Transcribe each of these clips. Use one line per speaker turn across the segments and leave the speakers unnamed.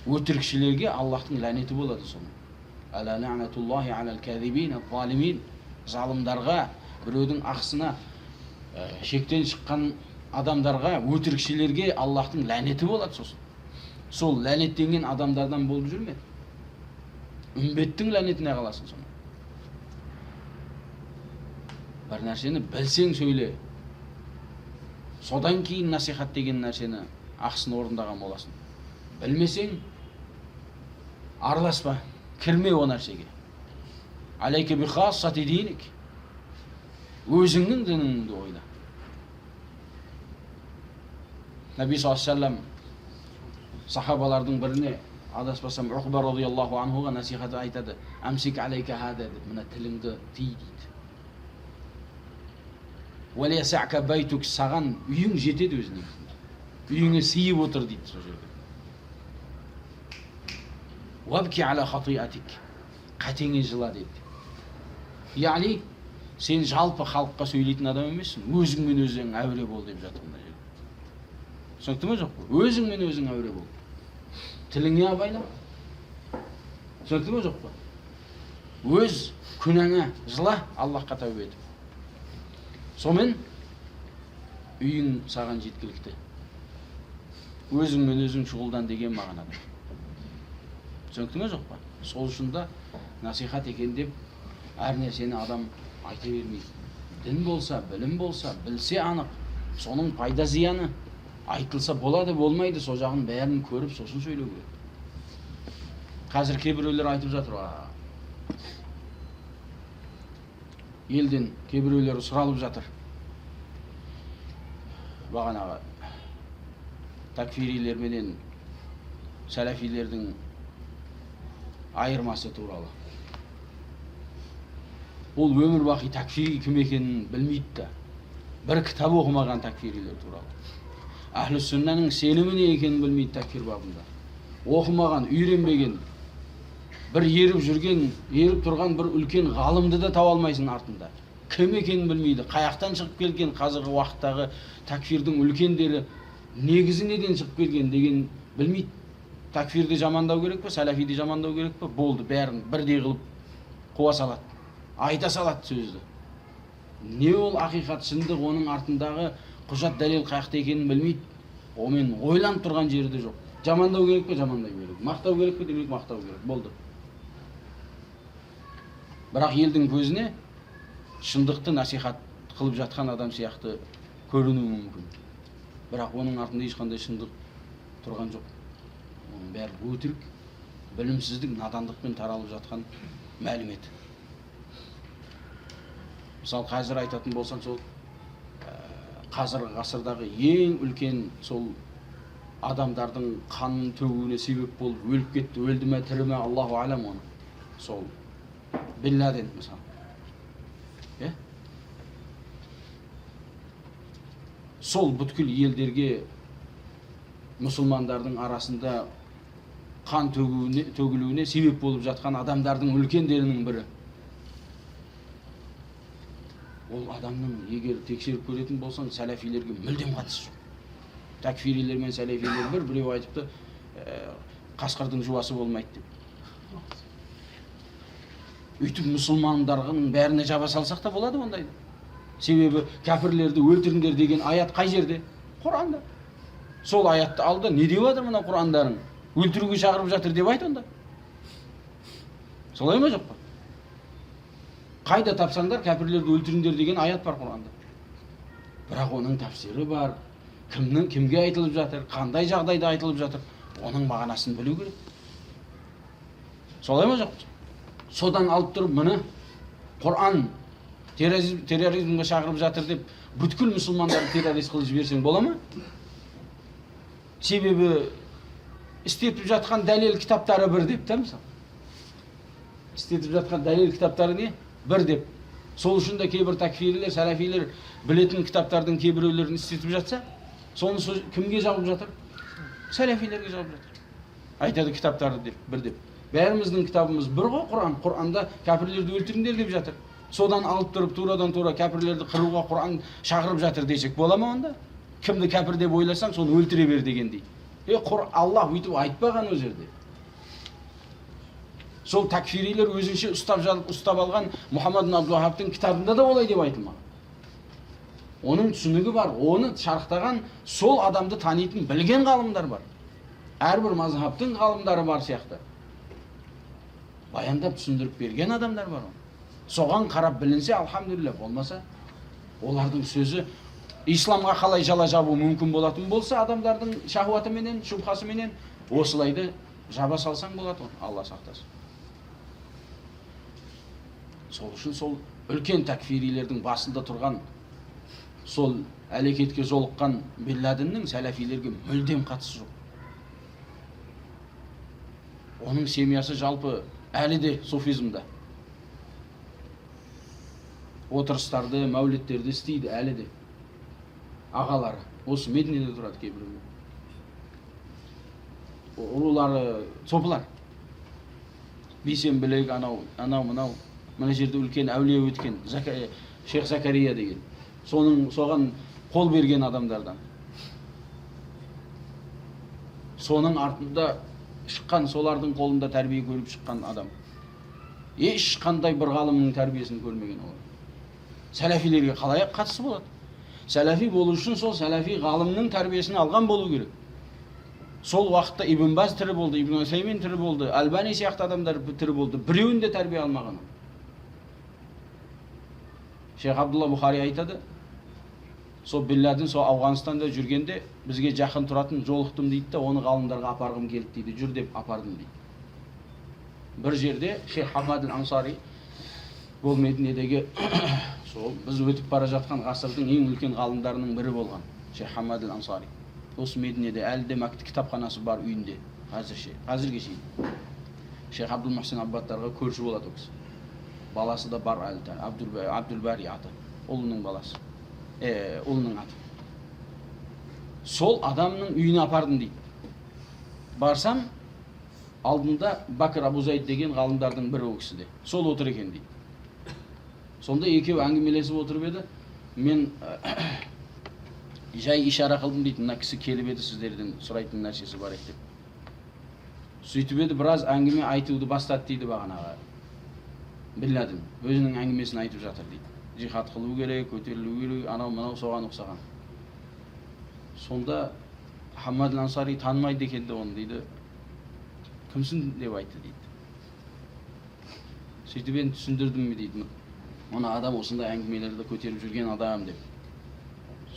Өтірікшілерге Аллахтың ләнеті болады соны. Ала ләнәтуллахи алал кәзибин залимин. Залымдарға, біреудің ақысына шектен шыққан адамдарға, өтірікшілерге Аллахтың ләнеті болады сосын. Сол ләнеттенген адамдардан болып жүрме. Үмбеттің ләнетіне қаласың соны. Бір нәрсені білсең сөйле. Содан кейін насихат деген нәрсені ақысын орындаған боласың. Білмесең араласпа, кірме о нәрсеге. Алейке би хассати диник. Өзіңнің дініңді ойла. Наби саллаллаху алейхи ва саллям сахабалардың біріне, адаспасам, Уқба радияллаху анхуға насихат айтады. Амсик алейка хада деп, мына тіліңді тый дейді. Уәлиясаъка байтук, саған үйің жетеді өзіне. Үйіңе сыйып отыр дейді сол жерде. Уабки ала хатиатик, қатеңе жыла дейді. Яғни сен жалпы халыққа сөйлейтін адам емессің, өзіңмен өзің әуре бол деп жатыр мына жерде. Түсінікті ме жоқ па? Өзіңмен өзің әуре бол. Тіліңе абайла. Түсінікті ме жоқ па? Өз күнәңе жыла, Аллахқа тәубе етіп. Сонымен үйің саған жеткілікті. Өзіңмен өзің шұғылдан деген мағынада. Түсінікті ме жоқ па? Сол үшін да насихат екен деп әр нәрсені адам айта бермейді. Дін болса, білім болса, білсе анық, соның пайда зияны айтылса болады, болмайды, сол жағын бәрін көріп, сосын сөйлеу керек. Қазір кейбіреулер айтып жатыр, елден кейбіреулер сұралып жатыр. Бағанағы такфирилер менен сәләфилердің айырмасы туралы. Ол өмір бақи такфири кім екенін білмейді да. Бір кітап оқымаған такфирилер туралы. Ахлі сүннаның сенімі не екенін білмейді такфир бабында. Оқымаған, үйренбеген, бір еріп тұрған бір үлкен ғалымды да таба алмайсың артында. Кім екенін білмейді, қаяқтан шығып келген, қазіргі уақыттағы такфирдің үлкендері негізі неден шығып келген деген білмейді. Такфирді жамандау керек пе, сәләфиді жамандау керек пе, болды, бәрін бірдей қылып қуа салады, айта салады сөзді. Не ол ақиқат, шындық, оның артындағы құжат дәлел қаяқта екенін білмейді. Омен ойланып тұрған жерде жоқ. Жамандау керек пе, жамандай керек. Мақтау керек пе, демек мақтау керек. Болды. Бірақ елдің көзіне шындықты насихат қылып жатқан адам сияқты көрінуі мүмкін. Бірақ оның артында ешқандай шындық тұрған жоқ. Оның бәрі өтірік, білімсіздік, надандықпен таралып жатқан мәлімет. Мысалы, қазір айтатын болсаң, сол қазіргі ғасырдағы ең үлкен сол адамдардың қанын төгуіне себеп болып өліп кетті, өлді ме, тірі ме, Аллаху алам оны. Сол Бин Ладен мысалы. Сол бүткіл елдерге мұсылмандардың арасында қан төгілуіне себеп болып жатқан адамдардың үлкендерінің бірі. Ол адамның егер тексеріп көретін болсаң, сәләфилерге мүлдем қатысы жоқ. Такфирилер мен сәләфилер біреу айтыпты, қасқырдың жуасы болмайды деп. Үйтіп мұсылмандардың бәріне жаба салсақ та болады ондайды. Себебі кәпірлерді өлтіріңдер деген аят қай жерде? Құранда. Сол аятты алды, не деп жатыр мына Құрандарың? Өлтіруге шақырып жатыр деп айт онда. Солай ма жоқ па? Қайда тапсаңдар кәпірлерді өлтіріңдер деген аят бар Құранда. Бірақ оның тәпсірі бар. Кімге айтылып жатыр, қандай жағдайда айтылып жатыр, оның мағынасын білу керек. Солай ма жоқ? Содан алып тұрып, міне Құран терроризмге шақырып жатыр деп бүткіл мұсылмандарды террорист қылып жіберсең бола ма? Себебі істетіп жатқан дәлел кітаптары бір деп та мысалы. Істетіп жатқан дәлел кітаптары не? Бір деп. Сол үшін де кейбір такфирлер, сәләфилер білетін кітаптардың кейбіреулерін істетіп жатса, соны кімге жауып жатыр? Сәләфилерге жауып жатыр. Айтады кітаптарды деп, бір деп. Бәріміздің кітабымыз бір ғой, Құран. Құранда кәпірлерді өлтіріңдер деп жатыр. Содан алып тұрып, турадан тура кәпірлерді қыруға Құран шақырып жатыр десек бола ма онда? Кімді кәпір деп ойласаң, соны өлтіре бер дегендей. Аллах өйтіп айтпаған ол жерде. Сол такфирилер өзінше ұстап алған Мұхаммад ибн Абдул-Вахабтың кітабында да олай деп айтылмаған. Оның түсінігі бар, оны шарықтаған сол адамды танитын білген ғалымдар бар. Әрбір мазхабтың ғалымдары бар сияқты. Баяндап түсіндіріп берген адамдар бар. Соған қарап білінсе, алхамдулилля, болмаса, олардың сөзі исламға қалай жала жабу мүмкін болатын болса, адамдардың шахуаты менен, шубхасы менен, осылайды жаба салсаң болады, Алла сақтасын. Сол үшін сол үлкен такфирилердің басында тұрған, сол әрекетке жолыққан Бин Ладеннің сәләфилерге мүлдем қатысы жоқ. Оның семьясы жалпы әлі де суфизмда. Отырыстарды, мәулеттерді істейді әлі де. Ағалары. Осы Мединеде тұрады кейбіреулер. Ұлылары сопылар. Бейсенбілік, анау, мынау. Мына жерде үлкен әулие өткен Шейх Закария деген. Соған қол берген адамдардан. Соның артында шыққан, солардың қолында тәрбие көріп шыққан адам. Ешқандай бір ғалымның тәрбиесін көрмеген олар. Сәләфилерге қалай қатысы болады? Сәләфи болу үшін сол сәләфи ғалымның тәрбиесін алған болу керек. Сол уақытта Ибн Баз тірі болды, Ибн Усаймин тірі болды, Альбани сияқты адамдар тірі болды. Біреуін де тәрбие алмаған. Шейх Абдулла Бухари айтады, сол Бин Ладен сол Ауғанстанда жүргенде бізге жақын тұратын жолықтым дейді да, оны ғалымдарға апарғым келді дейді, жүр деп апардым дейді. Бір жерде Шейх Хамад аль-Ансари бұл Мединедегі сол біз өтіп бара жатқан ғасырдың ең үлкен ғалымдарының бірі болған Шейх Хамад аль-Ансари. Осы Мединеде әлі де кітапханасы бар үйінде, қазірге шейін. Шейх Абдул-Мухсин Аббаттарға көрші болады ол кісі. Баласы да бар әлі, Абдул-Бари аты, ұлының баласы, ұлының аты. Сол адамның үйіне апардым дейді. Барсам, алдында Бакыр Абу Зайд деген ғалымдардың бірі ол кісіде. Сол отыр екен дейді. Сонда екеу әңгімелесіп отырып еді, мен жай ишара қылдым дейді, мына кісі келіп еді, сіздерден сұрайтын нәрсесі бар еді деп. Сөйтіп еді, біраз әңгіме айтуды бастады дейді бағанағы Бин Ладен. Өзінің әңгімесін айтып жатыр дейді. Жихад қылу керек, көтерілу керек, анау соған ұқсаған. Сонда Хамад аль-Ансари танымайды екенді оны дейді. Кімсің деп айтты дейді. Сөйтіп енді түсіндірдім ме дейді. Оны адам осындай әңгімелерді көтеріп жүрген адам деп.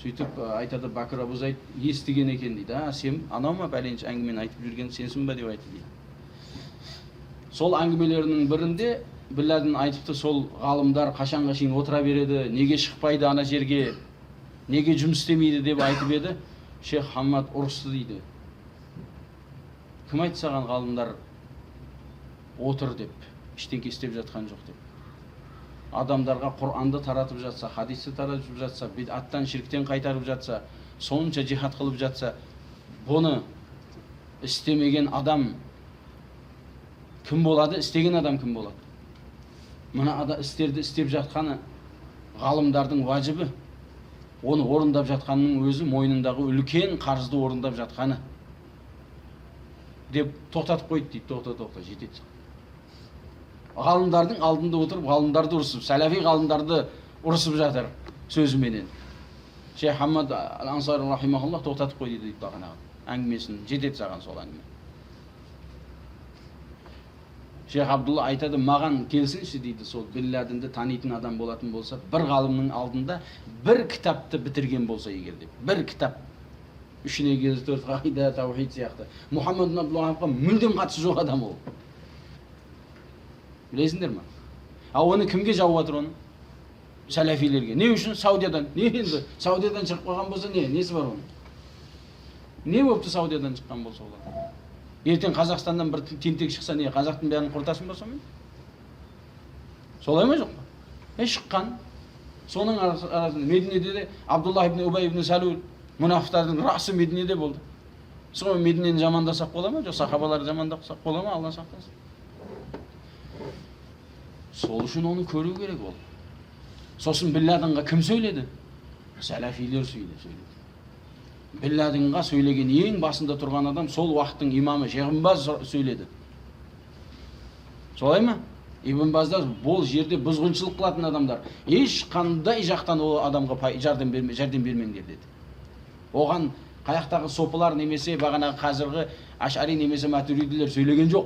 Сөйтіп айтады, Бакыр Абу Зайд естіген екен дейді. Сен анау ма бәленші әңгімені айтып жүрген сенсің ба деп айтты дейді. Сол әңгімелерінің бірінде Бин Ладен айтыпты, сол ғалымдар қашанға шейін отыра береді, неге шықпайды ана жерге, неге жұмыс істемейді деп айтып еді. Шейх Хамад ұрысты дейді. Кім айтты саған ғалымдар отыр деп, ештеңке істеп жатқан жоқ деп. Адамдарға Құранды таратып жатса, хадисті таратып жатса, бидаттан, ширктен қайтарып жатса, сонша жихад қылып жатса, бұны істемеген адам кім болады, істеген адам кім болады? Мына істерді істеп жатқаны ғалымдардың важыбы, оны орындап жатқанның өзі мойнындағы үлкен қарызды орындап жатқаны деп тоқтатып қойды дейді. Тоқта, жетеді. Ғалымдардың алдында отырып, ғалымдарды ұрысып, сәләфи ғалымдарды ұрысып жатыр сөзіменен. Шейх Хамад аль-Ансари рахимахуллах тоқтатып қойды дейді бағанағы әңгімесін, жетеді саған сол әңгіме. Шейх Абдулла айтады, маған келсінші дейді, сол Бин Ладенді танитын адам болатын болса, бір ғалымның алдында бір кітапты бітірген болса егер деп. Бір кітап. 3 негіз, 4 қағида, таухид сияқты. Мұхаммад ибн Абдул-Вахабқа мүлдем қатысы жоқ адам ол. Білесіңдер ма? Оны кімге жауып жатыр оны? Сәләфилерге. Не үшін? Саудиядан. Не енді? Саудиядан шығып қалған болса не? Несі бар оның? Не болыпты Саудиядан шыққан болса олар? Ертең Қазақстандан бір тентек шықса не? Қазақтың бәрін құртасың ба сонымен? Солай ма жоқ па? Шыққан. Соның арасында Мединеде де Абдулла ибн Убай ибн Салул мұнафықтардың расы Мединеде болды. Сол Мединені жамандасақ бола ма? Жоқ, сахабаларды жамандасақ бола ма? Алла сақтасын. Сол үшін оны көру керек ол. Сосын Бин Ладенға кім сөйледі? Сәләфилер сөйледі. Бин Ладенға сөйлеген ең басында тұрған адам сол уақыттың имамы Шейх Ибн Баз сөйледі. Солай ма? Ибн Баздар бұл жерде бұзғыншылық қылатын адамдар. Ешқандай жақтан ол адамға жәрдем бермеңдер деді. Оған қаяқтағы сопылар немесе бағанағы қазіргі Ашари немесе Матуридилер сөйлеген жоқ.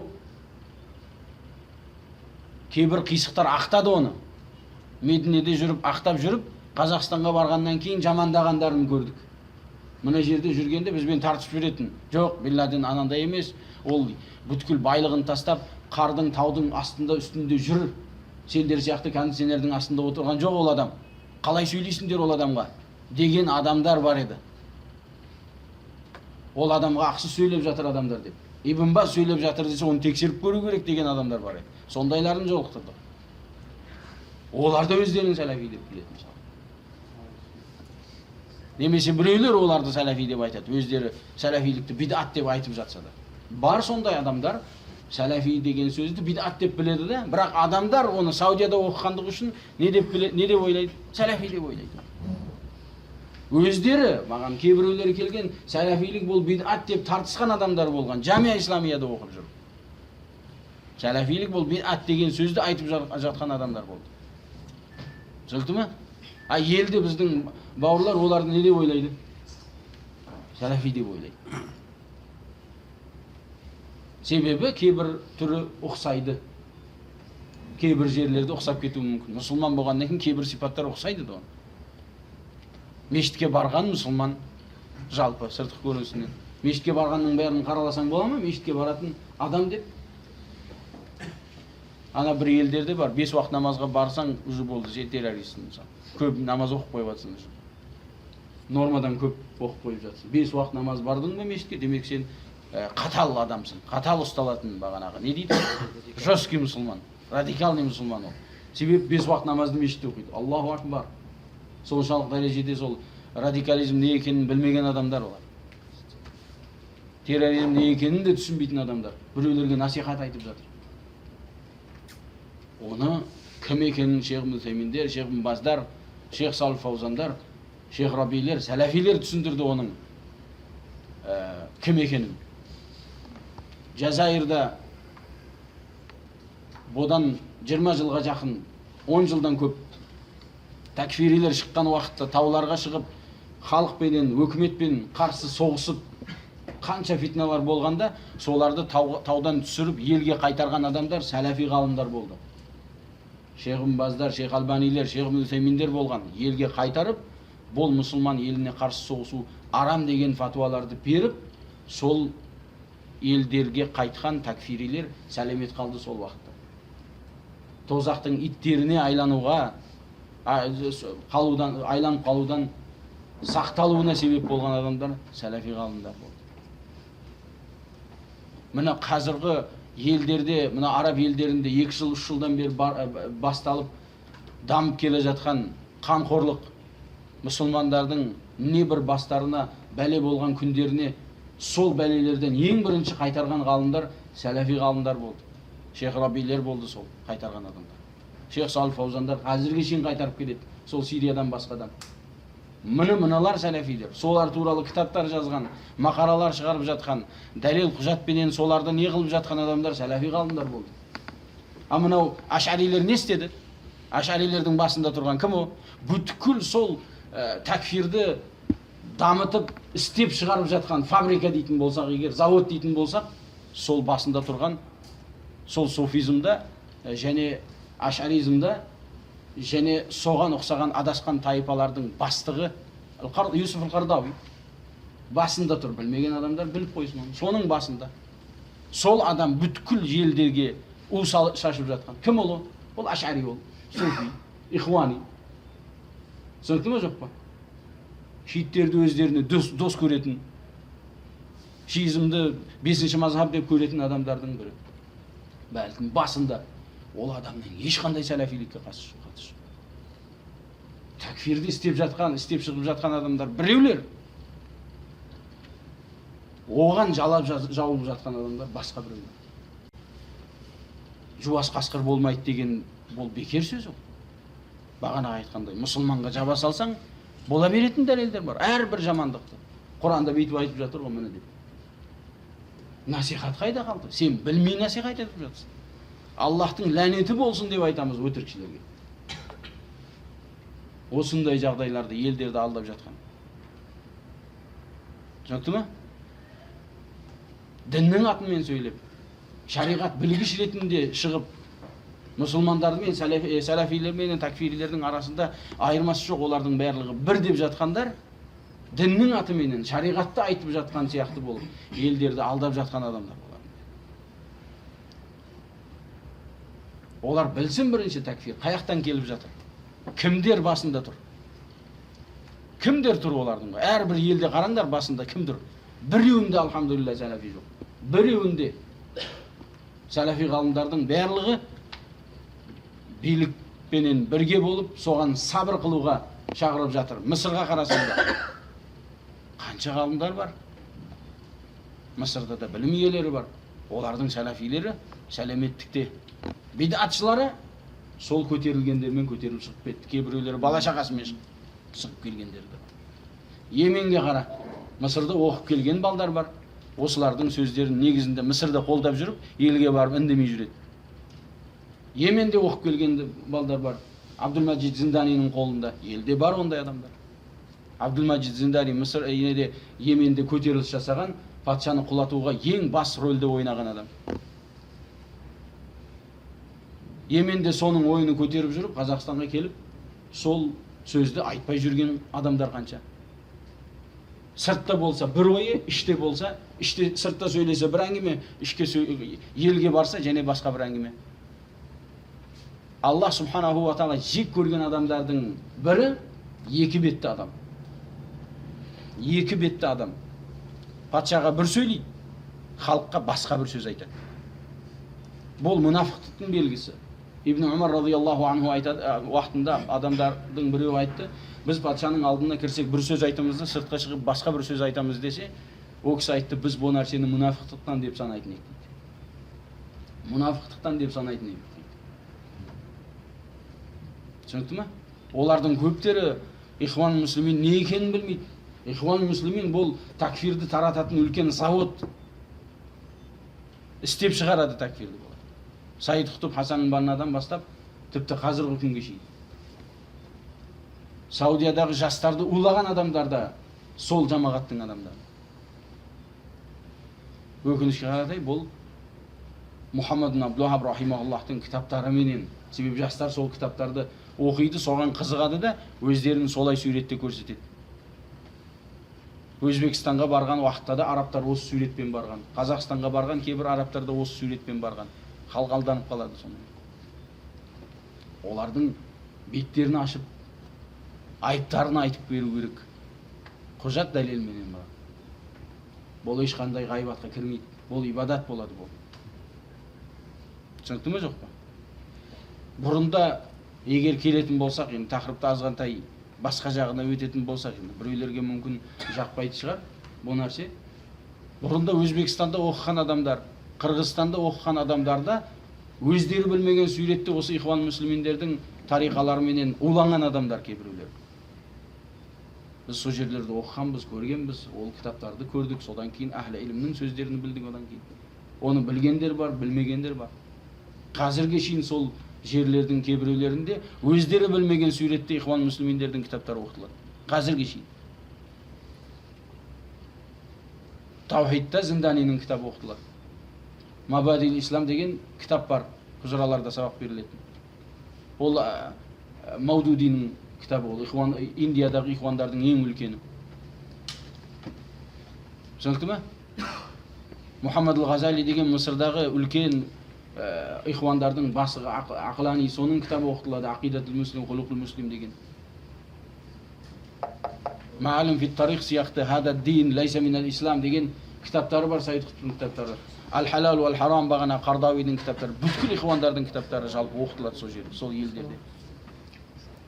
Кейбір қисықтар ақтады оны. Мединеде жүріп, ақтап жүріп, Қазақстанға барғаннан кейін жамандағандарын көрдік. Мына жерде жүргенде бізбен тартысып жүретін. Жоқ, Бин Ладен анандай емес. Ол бүткіл байлығын тастап, қардың, таудың астында, үстінде жүр. Сендер сияқты кондиционердің астында отырған жоқ ол адам. Қалай сөйлейсіңдер ол адамға? Деген адамдар бар еді. Ол адамға ақсыз сөйлеп жатыр адамдар деп. Ибн Баз сөйлеп жатыр десе, оны тексеріп көру керек деген адамдар бар еді. Сондайларын жолықтырды. Оларды өздерінің сәләфи деп біледі мысалы. Немесе біреулер оларды сәләфи деп айтады. Өздері сәләфилікті бидат деп айтып жатса да. Бар сондай адамдар сәләфи деген сөзді бидат деп біледі де, бірақ адамдар оны Саудияда оқығандығы үшін не деп ойлайды? Сәләфи деп ойлайды. Өздері, маған кейбіреулері келген, сәләфилік бұл бидат деп тартысқан адамдар болған. Жамия Исламияда оқып жүр. Сәләфилік бұл бидат деген сөзді айтып жатқан адамдар болды. Түсінікті ме? Елде біздің бауырлар оларды не деп ойлайды? Сәләфи деп ойлайды. Себебі кейбір түрі ұқсайды. Кейбір жерлерде ұқсап кетуі мүмкін. Мұсылман болғаннан кейін кейбір сипаттар ұқсайды да. Мешітке барған мұсылман жалпы сыртқы көрінісінен. Мешітке барғанның бәрін қараласаң бола ма? Мешітке баратын адам деп. Ана бір елдерде бар, 5 уақыт намазға барсаң, уже болды, сен террористсің мысалы. Көп намаз оқып қойып жатсың. Нормадан көп оқып қойып жатсың. 5 уақыт намаз бардың ба мешітке, демек сен қатал адамсың. Қатал ұсталатын бағанағы. Не дейді? Жесткий мұсылман, радикалный мұсылман ол. Себеп 5 уақыт намазды мешітте оқиды. Аллаху акбар. Соншалық дәрежеде сол радикализм не екенін білмеген адамдар олар. Терроризм не екенін де түсінбейтін адамдар. Біреулерге насихат айтып жатыр. Оны кім екенін Шейх Ибн Утайминдер, Шейх Ибн Баздар, Шейх Салих Фаузандар, Шейх Рабилер, сәләфилер түсіндірді оның кім екенін. Жазайырда бұдан 20 жылға жақын, 10 жылдан көп такфирилер шыққан уақытта тауларға шығып, халықпенен, өкіметпен қарсы соғысып, қанша фитналар болғанда, соларды таудан түсіріп, елге қайтарған адамдар сәләфи ғалымдар болды. Шейх Ибн Баздар, Шейх Албанилер, Шейх Ибн Утайминдер болған. Елге қайтарып, бұл мұсылман еліне қарсы соғысу арам деген фатуаларды беріп, сол елдерге қайтқан такфирилер сәлемет қалды сол уақытта. Тозақтың иттеріне айланып қалудан сақталуына себеп болған адамдар сәләфи ғалымдар болды. Мына қазіргі елдерде, мына араб елдерінде 2 жыл, 3 жылдан бері басталып дамып келе жатқан қанқорлық мұсылмандардың не бір бастарына бәле болған күндеріне сол бәлелерден ең бірінші қайтарған ғалымдар сәләфи ғалымдар болды. Шейх Рабилер болды сол қайтарған адамдар. Шейх Салих Фаузандар қазірге шейін қайтарып келеді, сол Сириядан басқадан. Мыналар сәләфилер, солар туралы кітаптар жазған, мақаралар шығарып жатқан, дәлел құжатпенен соларды не қылып жатқан адамдар сәләфи ғалымдар болды. Мынау Ашарилер не істеді? Ашарилердің басында тұрған кім о? Бүткіл сол такфирді дамытып, істеп шығарып жатқан фабрика дейтін болсақ, егер завод дейтін болсақ, сол басында тұрған, сол суфизмда және ашаризмда және соған ұқсаған адасқан тайпалардың бастығы Юсуф Ал-Қардауи басында тұр. Білмеген адамдар біліп қойсын оны. Соның басында. Сол адам бүткіл елдерге у шашып жатқан. Кім ол? Ол ашари ол. Суфи, ихуани. Түсінікті ме жоқ па? Шииттерді өздеріне дос көретін, шиизмді 5-ші мазхаб деп көретін адамдардың бірі. Бәлкім басында ол адамның ешқандай сәләфилікке қатысы жоқ. Такфирді істеп шығып жатқан адамдар біреулер. Оған жауып жатқан адамдар басқа біреулер. Жуас қасқыр болмайды деген бұл бекер сөз ол. Бағана айтқандай, мұсылманға жаба салсаң, бола беретін дәлелдер бар. Әрбір жамандықты. Құранда бүйтіп айтып жатыр ғой міне деп. Насихат қайда қалды? Сен білмей насихат етіп жатсың. Аллахтың ләнеті болсын деп айтамыз өтірікшілерге. Осындай жағдайларды елдерді алдап жатқан. Түсінікті ме? Діннің атымен сөйлеп, шариғат білгіш ретінде шығып, мұсылмандардың мен сәләфилер мен такфирилердің арасында айырмасы жоқ, олардың барлығы бір деп жатқандар, діннің атыменен шариғатты айтып жатқан сияқты болып, елдерді алдап жатқан адамдар олар. Олар білсін бірінші такфир қаяқтан келіп жатыр. Кімдер басында тұр? Кімдер тұр олардың? Әрбір елде қараңдар басында кім тұр? Біреуінде алхамдулилля сәләфи жоқ. Біреуінде сәләфи ғалымдардың барлығы билікпенен бірге болып, соған сабыр қылуға шақырып жатыр. Мысырға қарасаңдар қанша ғалымдар бар? Мысырда да білім иелері бар. Олардың сәләфилері сәлеметтікте. Бидатшылары сол көтерілгендермен көтеріліп шығып кетті. Кейбіреулері бала шағасымен шығып келгендерді. Йеменге қара. Мысырда оқып келген балдар бар. Осылардың сөздерін негізінде Мысырда қолдап жүріп, елге барып үндемей жүреді. Йеменде оқып келген балдар бар. Абдулмаджид Зинданиның қолында. Елде бар ондай адамдар. Абдулмаджид Зиндани Мысыр Йеменде көтеріліс жасаған, патшаны құлатуға ең бас рөлде ойнаған адам. Йеменде соның ойыны көтеріп жүріп, Қазақстанға келіп, сол сөзді айтпай жүрген адамдар қанша. Сыртта болса бір ойы, іште болса, іште сыртта сөйлесе бір әңгіме, ішке елге барса және басқа бір әңгіме. Аллах субханаху ва таала жек көрген адамдардың бірі екі бетті адам. Екі бетті адам. Патшаға бір сөйлейді, халыққа басқа бір сөз айтады. Бұл мұнафықтықтың белгісі. Ибн Умар радиаллаху анху айтады, уақытында адамдардың біреуі айтты, біз патшаның алдына кірсек бір сөз айтамыз да, сыртқа шығып басқа бір сөз айтамыз десе, ол кісі айтты, біз бұл нәрсені мұнафықтықтан деп санайтын едік дейді. Мұнафықтықтан деп санайтын едік дейді. Түсінікті ме? Олардың көптері ихван муслимин не екенін білмейді. Ихван муслимин бұл такфирді тарататын үлкен завод. Істеп шығарады такфирді. Сайид Құтб Хасан Баннадан бастап, тіпті қазіргі күнге шейін. Саудиядағы жастарды улаған адамдар да сол жамағаттың адамдары. Өкінішке қаратай, бұл Мұхаммад ибн Абдул-Вахаб рахимахуллахтың кітаптары менен, себебі жастар сол кітаптарды оқиды, соған қызығады да өздерін солай суретте көрсетеді. Өзбекстанға барған уақытта да арабтар осы суретпен барған. Қазақстанға барған кейбір арабтар да осы суретпен барған. Халық алданып қалады сонымен. Олардың беттерін ашып, айыптарын айтып беру керек. Құжат дәлелменен бар. Бұл ешқандай ғайбатқа кірмейді. Бұл ибадат болады бұл. Түсінікті ме жоқ па? Бұрында егер келетін болсақ, енді тақырыпты азғантай басқа жағына өтетін болсақ, енді біреулерге мүмкін жақпайды шығар бұл нәрсе. Бұрында Өзбекстанда оқыған адамдар, Қырғызстанда оқыған адамдарда өздері білмеген суретте осы ихван муслиминдердің тариқаларыменен уланған адамдар кейбіреулер. Біз сол жерлерді оқығанбыз, көргенбіз, ол кітаптарды көрдік, содан кейін әхлі илімнің сөздерін білдік одан кейін. Оны білгендер бар, білмегендер бар. Қазірге шейін сол жерлердің кейбіреулерінде өздері білмеген суретте ихван муслиминдердің кітаптары оқытылады. Қазірге шейін. Таухидта Зинданиның кітабы оқытылады. Мабадил Ислам деген кітап бар, құжыраларда сабақ берілетін. Ол Маудудиның кітабы, ол Индиядағы ихвандардың ең үлкені. Түсінікті ме? Мұхаммад ал-Ғазали деген Мысырдағы үлкен ихвандардың басы Ақлани, соның кітабы оқытылады, Ақидатул муслим, Хулуқул муслим деген. Маалим фит тарих сияқты Хада дин лайса минал ислам деген кітаптары бар, Сайид Құтбтың кітаптары. Ал-халал уал харам бағана Қардауидің кітаптары, бүткіл ихвандардың кітаптары жалпы оқытылады сол жерде, сол елдерде.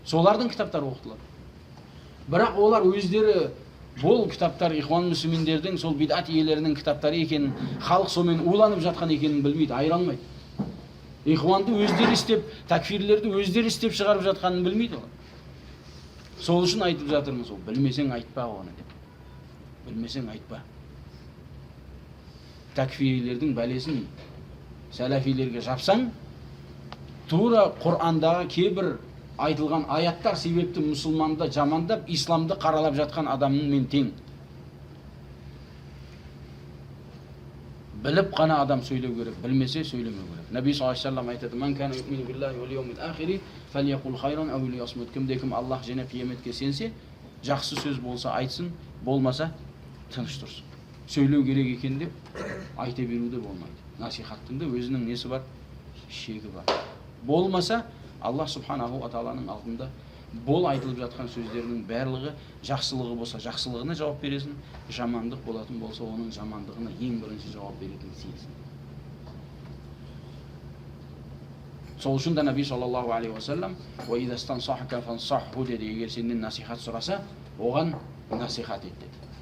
Солардың кітаптары оқытылады. Бірақ олар өздері бұл кітаптар ихван муслиминдердің, сол бидат иелерінің кітаптары екенін, халық сомен уланып жатқан екенін білмейді, айыра алмайды. Ихванды өздері істеп, такфирлерді өздері істеп шығарып жатқанын білмейді олар. Сол үшін айтып жатырмыз, ол білмесең айтпа оны деп. Білмесең айтпа. Такфирлердің бәлесін сәләфилерге жапсаң, тура Құрандағы кейбір айтылған аяттар себепті мұсылманды жамандап, исламды қаралап жатқан адамның мен тең. Біліп қана адам сөйлеу керек, білмесе сөйлемеу керек. Наби саллаллаху алейхи ва саллям айтады: "Ман кана юмину биллахи вал яумил ахири фальяқул хайран ау лиясмут." Кім-де-кім Аллах және қияметке сенсе, жақсы сөз болса айтсын, болмаса тыныш тұрсын. Сөйлеу керек екен деп айта беруде болмайды. Насихаттың да өзінің несі бар? Шегі бар. Болмаса Аллах субханаху ва тааланың алдында бол айтылып жатқан сөздерінің барлығы жақсылығы болса жақсылығына жауап бересің, жамандық болатын болса оның жамандығына ең бірінші жауап беретін сенсің. Сол үшін да Наби саллаллаху алейхи ва саллям "Ва идастан сахка фансаху" деді. Егер сенен насихат сұраса, оған насихат ет деді.